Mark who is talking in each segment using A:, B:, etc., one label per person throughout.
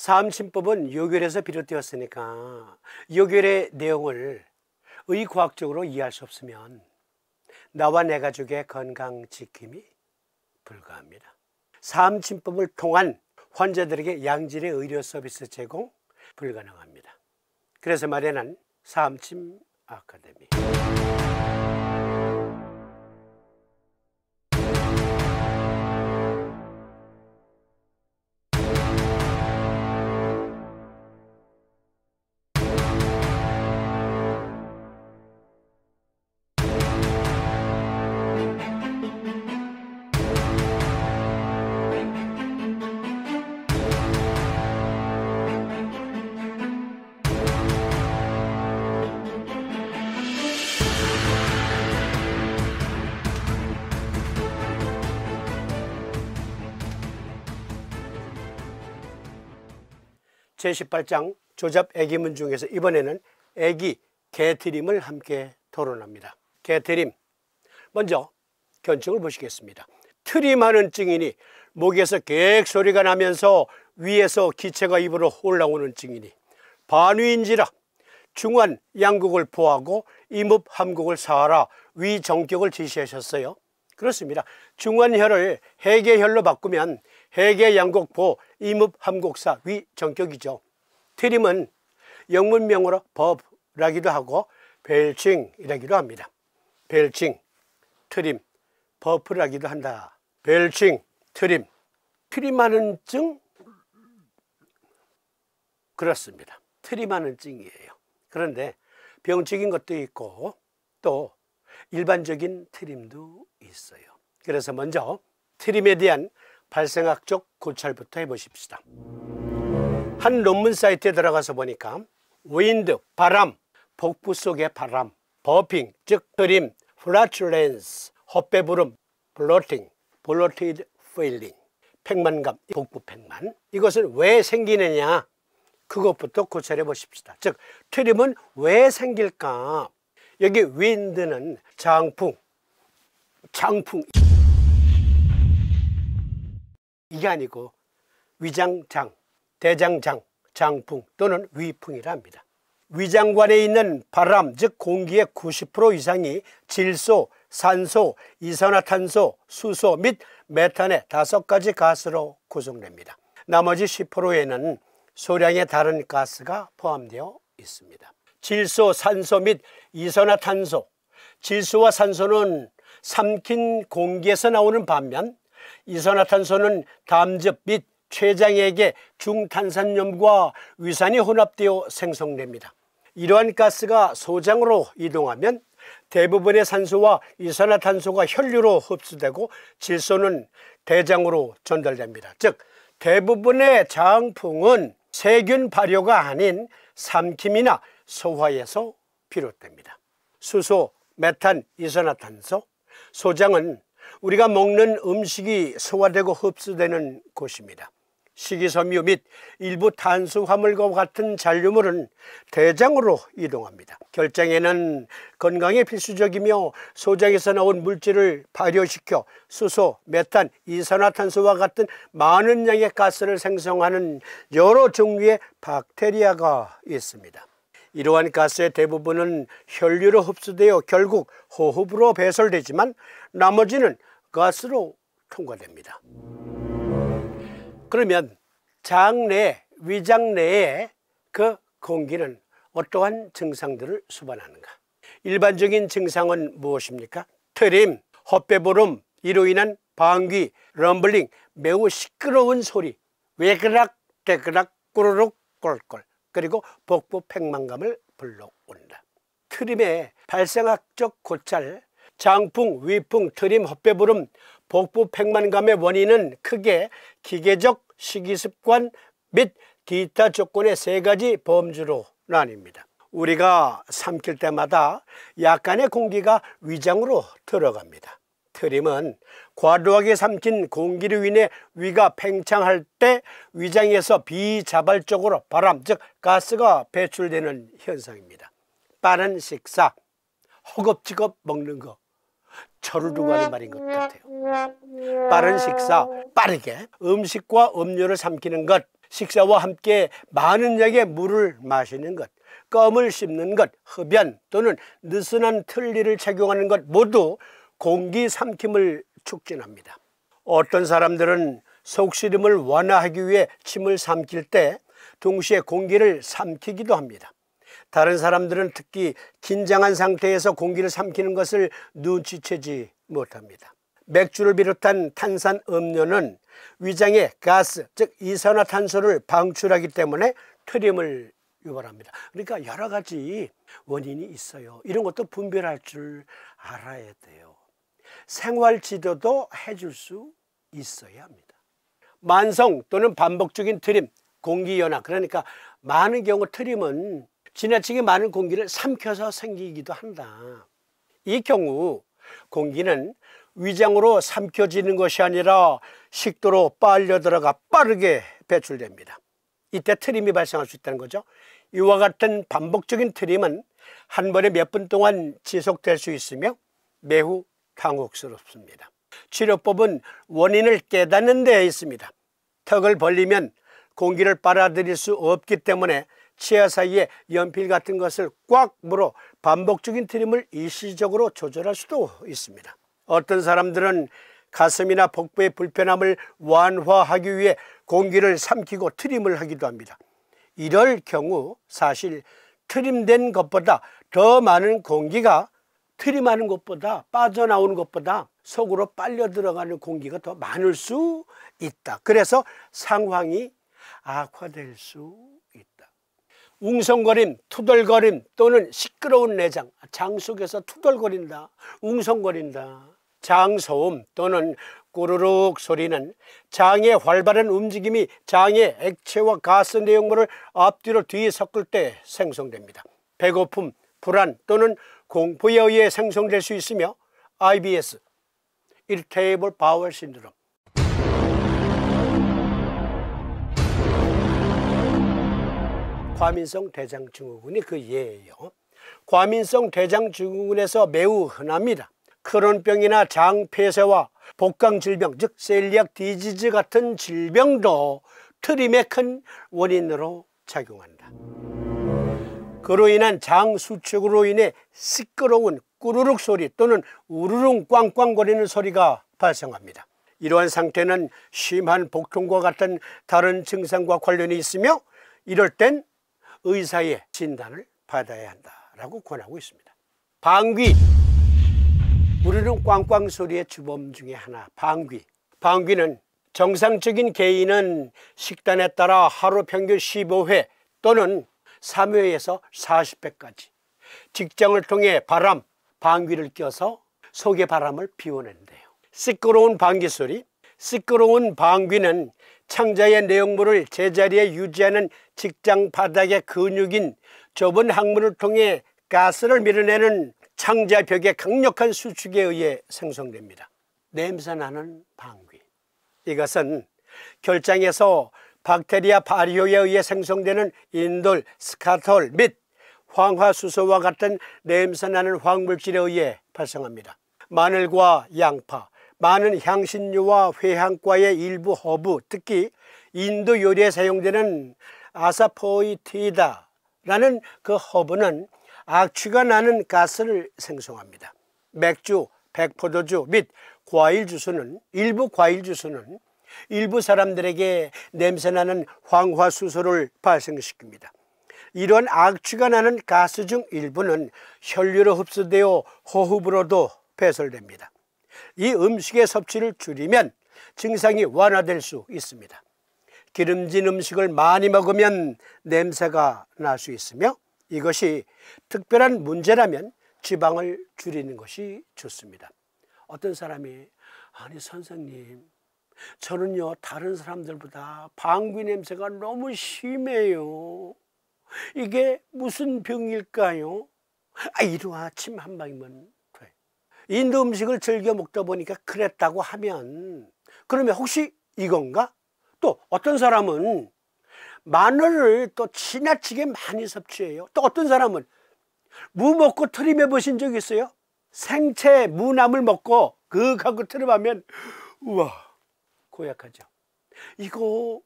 A: 사암침법은 요결에서 비롯되었으니까 요결의 내용을 의과학적으로 이해할 수 없으면 나와 내 가족의 건강 지킴이 불가합니다. 사암침법을 통한 환자들에게 양질의 의료 서비스 제공 불가능합니다. 그래서 마련한 사암침 아카데미. 제18장 조잡 애기문 중에서 이번에는 애기 개트림을 함께 토론합니다. 개트림, 먼저 견증을 보시겠습니다. 트림하는 증인이 목에서 객 소리가 나면서 위에서 기체가 입으로 올라오는 증인이 반위인지라 중환 양국을 포하고 임읍 함국을 사하라 위 정격을 지시하셨어요. 그렇습니다. 중환혈을 해계혈로 바꾸면 해계 양국 보 임읍 함국사 위 정격이죠. 트림은 영문명으로 버브라기도 하고 벨칭이라기도 합니다. 벨칭, 트림, 버프라기도 한다. 벨칭, 트림. 트림하는 증? 그렇습니다. 트림하는 증이에요. 그런데 병적인 것도 있고 또 일반적인 트림도 있어요. 그래서 먼저 트림에 대한 발생학적 고찰부터 해보십시다. 한 논문 사이트에 들어가서 보니까 윈드, 바람, 복부 속의 바람, 버핑, 즉 트림, 플라츄렌스, 헛배부름, 블로팅, 블로티드 페일링, 팽만감, 복부 팽만, 이것은 왜 생기느냐, 그것부터 고찰해 보십시다. 즉 트림은 왜 생길까? 여기 윈드는 장풍 이게 아니고 위장장, 대장장, 장풍 또는 위풍이라 합니다. 위장관에 있는 바람, 즉 공기의 90% 이상이 질소, 산소, 이산화탄소, 수소 및 메탄의 5가지 가스로 구성됩니다. 나머지 10%에는 소량의 다른 가스가 포함되어 있습니다. 질소, 산소 및 이산화탄소, 질소와 산소는 삼킨 공기에서 나오는 반면 이산화탄소는 담즙 및 췌장액의 중탄산염과 위산이 혼합되어 생성됩니다. 이러한 가스가 소장으로 이동하면 대부분의 산소와 이산화탄소가 혈류로 흡수되고 질소는 대장으로 전달됩니다. 즉 대부분의 장풍은 세균 발효가 아닌 삼킴이나 소화에서 비롯됩니다. 수소, 메탄, 이산화탄소, 소장은 우리가 먹는 음식이 소화되고 흡수되는 곳입니다. 식이섬유 및 일부 탄수화물과 같은 잔류물은 대장으로 이동합니다. 결장에는 건강에 필수적이며 소장에서 나온 물질을 발효시켜 수소, 메탄, 이산화탄소와 같은 많은 양의 가스를 생성하는 여러 종류의 박테리아가 있습니다. 이러한 가스의 대부분은 혈류로 흡수되어 결국 호흡으로 배설되지만 나머지는 가스로 통과됩니다. 그러면 장내, 위장 내에 그 공기는 어떠한 증상들을 수반하는가? 일반적인 증상은 무엇입니까? 트림, 헛배부름, 이로 인한 방귀, 럼블링, 매우 시끄러운 소리, 외그락, 대그락, 꾸르륵, 꼴꼴, 그리고 복부 팽만감을 불러온다. 트림의 발생학적 고찰, 장풍, 위풍, 트림, 헛배부름, 복부 팽만감의 원인은 크게 기계적 식이습관 및 기타 조건의 3가지 범주로 나뉩니다. 우리가 삼킬 때마다 약간의 공기가 위장으로 들어갑니다. 트림은 과도하게 삼킨 공기로 인해 위가 팽창할 때 위장에서 비자발적으로 바람, 즉 가스가 배출되는 현상입니다. 빠른 식사, 허겁지겁 먹는 거, 저를 두고 하는 말인 것 같아요. 빠른 식사, 빠르게 음식과 음료를 삼키는 것, 식사와 함께 많은 양의 물을 마시는 것, 껌을 씹는 것, 흡연 또는 느슨한 틀니를 착용하는 것 모두 공기 삼킴을 촉진합니다. 어떤 사람들은 속시름을 완화하기 위해 침을 삼킬 때 동시에 공기를 삼키기도 합니다. 다른 사람들은 특히 긴장한 상태에서 공기를 삼키는 것을 눈치채지 못합니다. 맥주를 비롯한 탄산 음료는 위장에 가스, 즉 이산화탄소를 방출하기 때문에 트림을 유발합니다. 그러니까 여러 가지 원인이 있어요. 이런 것도 분별할 줄 알아야 돼요. 생활 지도도 해줄 수 있어야 합니다. 만성 또는 반복적인 트림, 공기연화, 그러니까 많은 경우 트림은 지나치게 많은 공기를 삼켜서 생기기도 한다. 이 경우 공기는 위장으로 삼켜지는 것이 아니라 식도로 빨려 들어가 빠르게 배출됩니다. 이때 트림이 발생할 수 있다는 거죠. 이와 같은 반복적인 트림은 한 번에 몇 분 동안 지속될 수 있으며 매우 당혹스럽습니다. 치료법은 원인을 깨닫는 데 있습니다. 턱을 벌리면 공기를 빨아들일 수 없기 때문에 치아 사이에 연필 같은 것을 꽉 물어 반복적인 트림을 일시적으로 조절할 수도 있습니다. 어떤 사람들은 가슴이나 복부의 불편함을 완화하기 위해 공기를 삼키고 트림을 하기도 합니다. 이럴 경우 사실 트림된 것보다 더 많은 공기가 트림하는 것보다 빠져나오는 것보다 속으로 빨려 들어가는 공기가 더 많을 수 있다. 그래서 상황이 악화될 수 있다. 웅성거림, 투덜거림 또는 시끄러운 내장, 장 속에서 투덜거린다, 웅성거린다. 장소음 또는 꾸르륵 소리는 장의 활발한 움직임이 장의 액체와 가스 내용물을 앞뒤로 뒤에 섞을 때 생성됩니다. 배고픔, 불안 또는 공포에 의해 생성될 수 있으며 IBS, Irritable Bowel Syndrome, 과민성 대장증후군이 그 예예요. 과민성 대장증후군에서 매우 흔합니다. 크론병이나 장폐쇄와 복강질병, 즉 셀리악 디지즈 같은 질병도 트림의 큰 원인으로 작용한다. 그로 인한 장 수축으로 인해 시끄러운 꾸르륵 소리 또는 우르릉 꽝꽝거리는 소리가 발생합니다. 이러한 상태는 심한 복통과 같은 다른 증상과 관련이 있으며 이럴 땐 의사의 진단을 받아야 한다라고 권하고 있습니다. 방귀, 우르릉 꽝꽝 소리의 주범 중에 하나, 방귀. 방귀는 정상적인 개인은 식단에 따라 하루 평균 15회 또는 3회에서 40회까지 직장을 통해 방귀를 껴서 속의 바람을 비워낸대요. 시끄러운 방귀 소리, 시끄러운 방귀는 창자의 내용물을 제자리에 유지하는 직장 바닥의 근육인 좁은 항문을 통해 가스를 밀어내는 창자 벽의 강력한 수축에 의해 생성됩니다. 냄새나는 방귀. 이것은 결장에서 박테리아 발효에 의해 생성되는 인돌, 스카톨 및 황화수소와 같은 냄새나는 화학물질에 의해 발생합니다. 마늘과 양파, 많은 향신료와 회향과의 일부 허브, 특히 인도 요리에 사용되는 아사포이티다라는 그 허브는 악취가 나는 가스를 생성합니다. 맥주, 백포도주 및 일부 과일 주스는 일부 사람들에게 냄새나는 황화수소를 발생시킵니다. 이런 악취가 나는 가스 중 일부는 혈류로 흡수되어 호흡으로도 배설됩니다. 이 음식의 섭취를 줄이면 증상이 완화될 수 있습니다. 기름진 음식을 많이 먹으면 냄새가 날 수 있으며 이것이 특별한 문제라면 지방을 줄이는 것이 좋습니다. 어떤 사람이 아니 선생님, 저는요 다른 사람들보다 방귀 냄새가 너무 심해요. 이게 무슨 병일까요? 이리와 침 한 방이면 돼. 인도 음식을 즐겨 먹다 보니까 그랬다고 하면 그러면 혹시 이건가? 또 어떤 사람은 마늘을 또 지나치게 많이 섭취해요. 또 어떤 사람은 무 먹고 트림해 보신 적 있어요? 생채 무나물 먹고 그거 갖고 트림하면 우와 고약하죠. 이거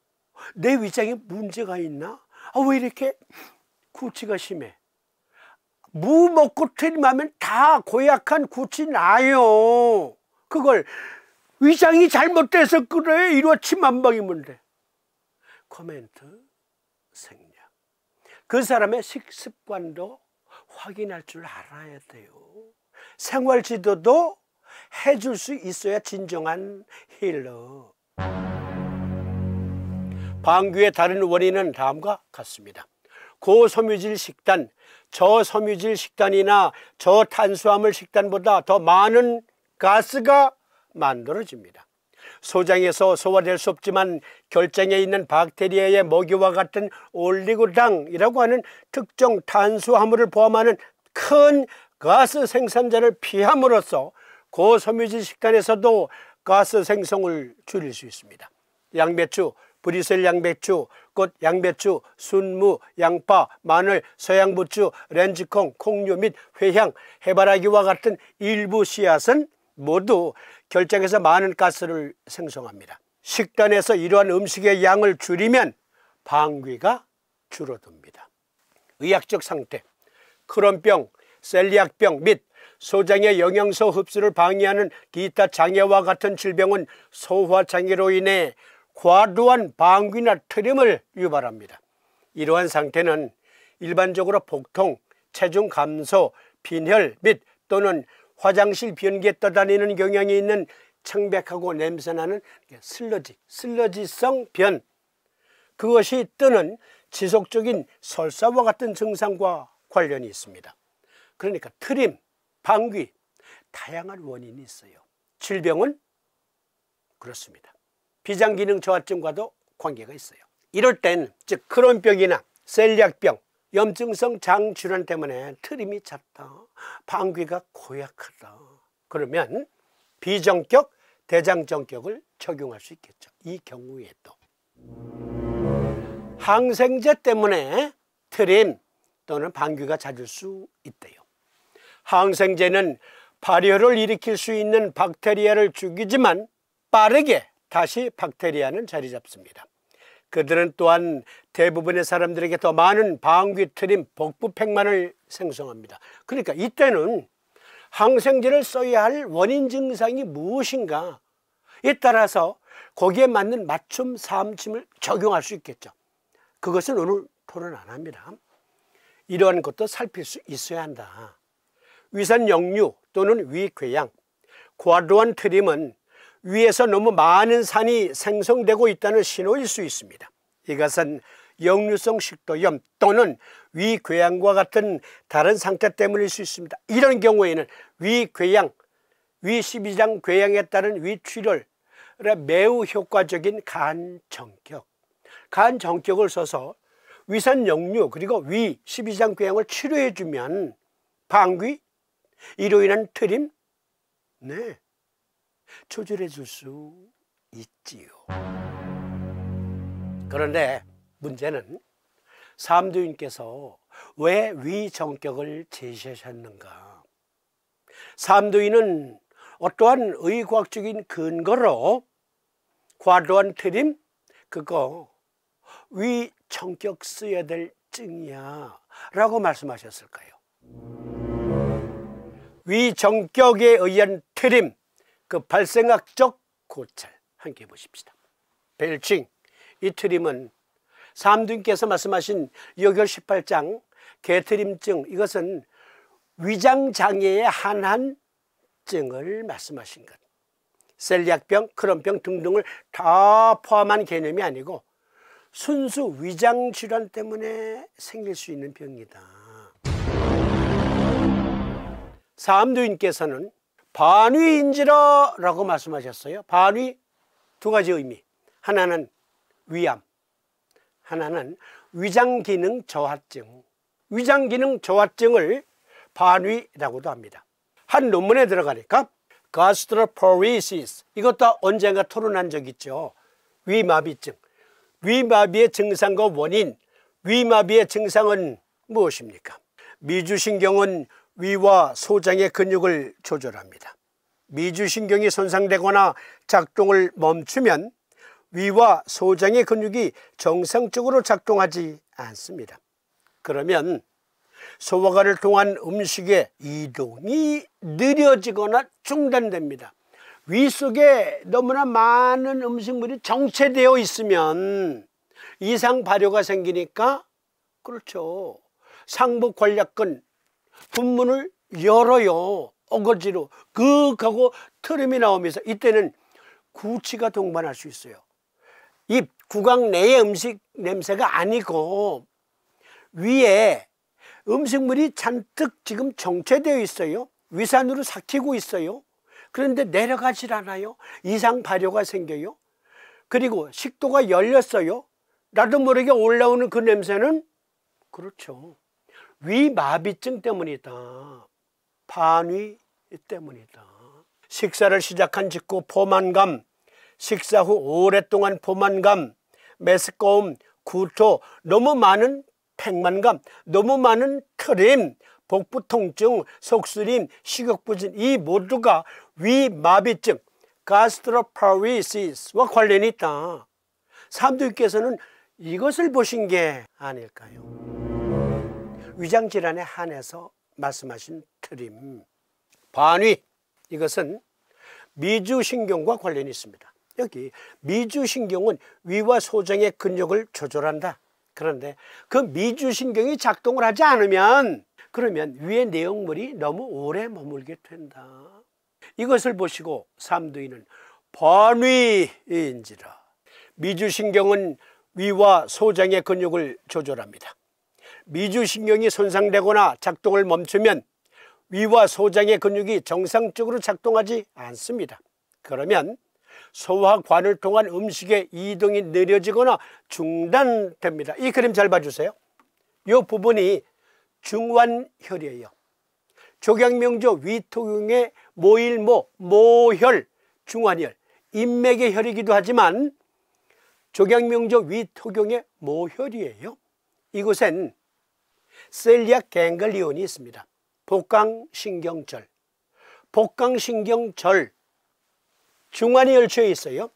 A: 내 위장에 문제가 있나? 왜 이렇게 구취가 심해? 무 먹고 트림하면 다 고약한 구취 나요. 그걸 위장이 잘못돼서 그래. 이리와 침 한 방이면 돼. 코멘트 생략. 그 사람의 식습관도 확인할 줄 알아야 돼요. 생활 지도도 해줄 수 있어야 진정한 힐러. 방귀의 다른 원인은 다음과 같습니다. 고섬유질 식단, 저섬유질 식단이나 저탄수화물 식단보다 더 많은 가스가 만들어집니다. 소장에서 소화될 수 없지만 결장에 있는 박테리아의 먹이와 같은 올리고당이라고 하는 특정 탄수화물을 포함하는 큰 가스 생산자를 피함으로써 고섬유질 식단에서도 가스 생성을 줄일 수 있습니다. 양배추, 브리셀 양배추, 꽃 양배추, 순무, 양파, 마늘, 서양부추, 렌즈콩, 콩류 및 회향, 해바라기와 같은 일부 씨앗은 모두 결장에서 많은 가스를 생성합니다. 식단에서 이러한 음식의 양을 줄이면 방귀가 줄어듭니다. 의학적 상태, 크론병, 셀리악병 및 소장의 영양소 흡수를 방해하는 기타 장애와 같은 질병은 소화장애로 인해 과도한 방귀나 트림을 유발합니다. 이러한 상태는 일반적으로 복통, 체중 감소, 빈혈 및 또는 화장실 변기에 떠다니는 경향이 있는 청백하고 냄새나는 슬러지성 변, 그것이 뜨는 지속적인 설사와 같은 증상과 관련이 있습니다. 그러니까 트림, 방귀, 다양한 원인이 있어요. 질병은 그렇습니다. 비장기능 저하증과도 관계가 있어요. 이럴 땐 즉 크론병이나 셀리악병, 염증성 장질환 때문에 트림이 잦다, 방귀가 고약하다, 그러면 비정격, 대장정격을 적용할 수 있겠죠. 이 경우에도 항생제 때문에 트림 또는 방귀가 잦을 수 있대요. 항생제는 발열을 일으킬 수 있는 박테리아를 죽이지만 빠르게 다시 박테리아는 자리 잡습니다. 그들은 또한 대부분의 사람들에게 더 많은 방귀, 트림, 복부팽만을 생성합니다. 그러니까 이때는 항생제를 써야 할 원인 증상이 무엇인가에 따라서 거기에 맞는 맞춤 사암침을 적용할 수 있겠죠. 그것은 오늘 토론 안 합니다. 이러한 것도 살필 수 있어야 한다. 위산 역류 또는 위궤양, 과도한 트림은 위에서 너무 많은 산이 생성되고 있다는 신호일 수 있습니다. 이것은 역류성 식도염 또는 위궤양과 같은 다른 상태 때문일 수 있습니다. 이런 경우에는 위궤양, 위12장 궤양에 따른 위출혈, 매우 효과적인 간정격을 써서 위산 역류 그리고 위12장 궤양을 치료해 주면 방귀, 이로 인한 트림, 조절해 줄 수 있지요. 그런데 문제는 삼도인께서 왜 위정격을 제시하셨는가? 삼도인은 어떠한 의과학적인 근거로 과도한 트림, 그거 위정격 써야 될 증이야 라고 말씀하셨을까요? 위정격에 의한 트림, 그 발생학적 고찰 함께 보십시다. 벨칭, 이 트림은 삼두인께서 말씀하신 요결 18장 개트림증, 이것은 위장장애의 한한 증을 말씀하신 것. 셀리악병, 크론병 등등을 다 포함한 개념이 아니고 순수 위장질환 때문에 생길 수 있는 병이다. 삼두인께서는 반위인지라라고 말씀하셨어요. 반위 두 가지 의미. 하나는 위암, 하나는 위장기능 저하증. 위장기능 저하증을 반위라고도 합니다. 한 논문에 들어가니까 gastroparesis, 이것도 언젠가 토론한 적 있죠. 위마비증. 위마비의 증상과 원인, 위마비의 증상은 무엇입니까? 미주신경은 위와 소장의 근육을 조절합니다. 미주신경이 손상되거나 작동을 멈추면 위와 소장의 근육이 정상적으로 작동하지 않습니다. 그러면 소화관을 통한 음식의 이동이 느려지거나 중단됩니다. 위 속에 너무나 많은 음식물이 정체되어 있으면 이상 발효가 생기니까, 그렇죠, 상복관략근 분문을 열어요. 어거지로 그윽하고 트림이 나오면서 이때는 구취가 동반할 수 있어요. 이 구강 내의 음식 냄새가 아니고 위에 음식물이 잔뜩 지금 정체되어 있어요. 위산으로 삭히고 있어요. 그런데 내려가질 않아요. 이상 발효가 생겨요. 그리고 식도가 열렸어요. 나도 모르게 올라오는 그 냄새는, 그렇죠, 위마비증 때문이다. 반위 때문이다. 식사를 시작한 직후 포만감, 식사 후 오랫동안 포만감, 메스꺼움, 구토, 너무 많은 팽만감, 너무 많은 트림, 복부 통증, 속쓰림, 식욕부진, 이 모두가 위마비증, 가스트로파리시스와 관련이 있다. 삼두께서는 이것을 보신 게 아닐까요? 위장질환에 한해서 말씀하신 트림, 반위, 이것은 미주신경과 관련이 있습니다. 여기 미주신경은 위와 소장의 근육을 조절한다. 그런데 그 미주신경이 작동을 하지 않으면, 그러면 위의 내용물이 너무 오래 머물게 된다. 이것을 보시고 삼두이는 반위인지라. 미주신경은 위와 소장의 근육을 조절합니다. 미주신경이 손상되거나 작동을 멈추면 위와 소장의 근육이 정상적으로 작동하지 않습니다. 그러면 소화관을 통한 음식의 이동이 느려지거나 중단됩니다. 이 그림 잘 봐주세요. 이 부분이 중환혈이에요. 조경명조 위토경의 모일모, 모혈, 중환혈, 인맥의 혈이기도 하지만 조경명조 위토경의 모혈이에요. 이곳엔 셀리악 갱글리온이 있습니다. 복강신경절, 복강신경절, 중환혈초에 있어요.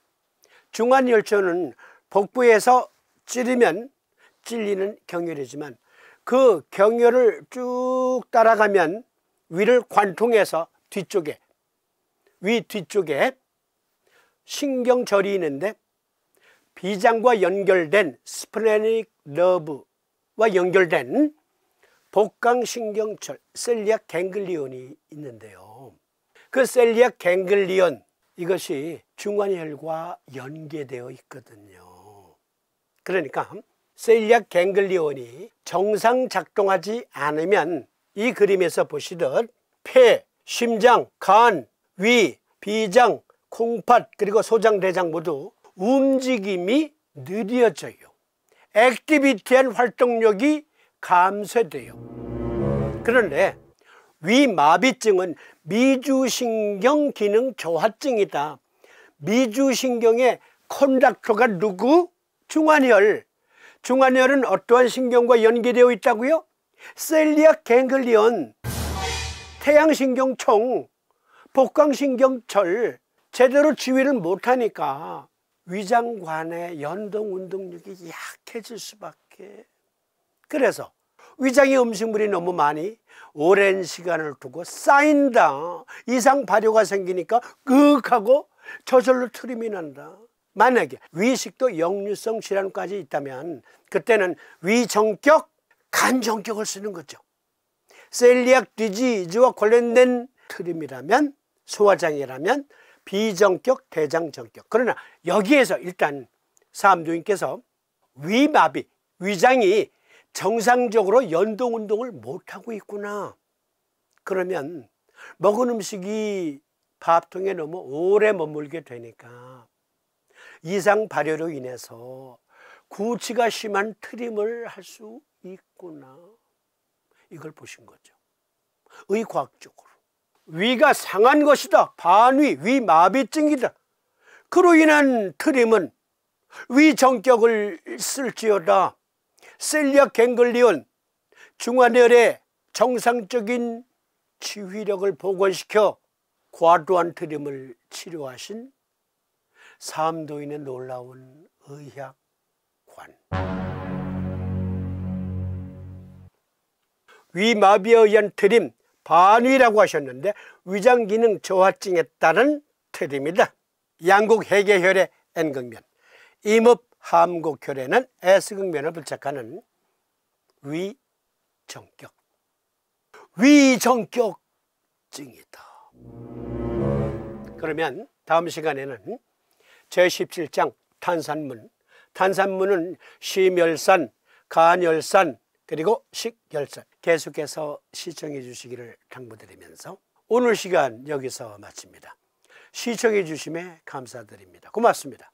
A: 중환혈초는 복부에서 찌르면 찔리는 경혈이지만 그 경혈을 쭉 따라가면 위를 관통해서 뒤쪽에, 위 뒤쪽에 신경절이 있는데 비장과 연결된 스플래닉 너브와 연결된 복강신경철, 셀리악 갱글리온이 있는데요. 그 셀리악 갱글리온, 이것이 중환혈과 연계되어 있거든요. 그러니까 셀리악 갱글리온이 정상 작동하지 않으면 이 그림에서 보시듯 폐, 심장, 간, 위, 비장, 콩팥 그리고 소장, 대장 모두 움직임이 느려져요. 액티비티한 활동력이 감소돼요. 그런데 위마비증은 미주신경 기능 저하증이다. 미주신경의 컨덕터가 누구? 중환혈. 중환혈은 어떠한 신경과 연계되어 있다고요? 셀리악 갱글리온, 태양신경총, 복강신경철 제대로 지휘를 못하니까 위장관의 연동운동력이 약해질 수밖에. 그래서 위장의 음식물이 너무 많이 오랜 시간을 두고 쌓인다. 이상 발효가 생기니까 그윽하고 저절로 트림이 난다. 만약에 위식도 역류성 질환까지 있다면 그때는 위정격, 간정격을 쓰는 거죠. 셀리악 디지즈와 관련된 트림이라면, 소화장애라면 비정격, 대장정격. 그러나 여기에서 일단 삼두인께서 위마비, 위장이 정상적으로 연동운동을 못하고 있구나. 그러면 먹은 음식이 밥통에 너무 오래 머물게 되니까 이상 발효로 인해서 구취가 심한 트림을 할 수 있구나. 이걸 보신 거죠. 의과학적으로. 위가 상한 것이다. 반위, 위마비증이다. 그로 인한 트림은 위정격을 쓸지어다. 셀리악 갱글리온, 중환혈의 정상적인 지휘력을 복원시켜 과도한 트림을 치료하신 삼도인의 놀라운 의학관. 위마비에 의한 트림, 반위라고 하셨는데 위장기능 저하증에 따른 트림이다. 양국 해계혈의 N극면, 임업 함곡혈에는 S극면을 부착하는 위정격, 위정격증이다. 그러면 다음 시간에는 제17장 탄산문, 탄산문은 심혈산, 간혈산, 그리고 식혈산 계속해서 시청해 주시기를 당부드리면서 오늘 시간 여기서 마칩니다. 시청해 주심에 감사드립니다. 고맙습니다.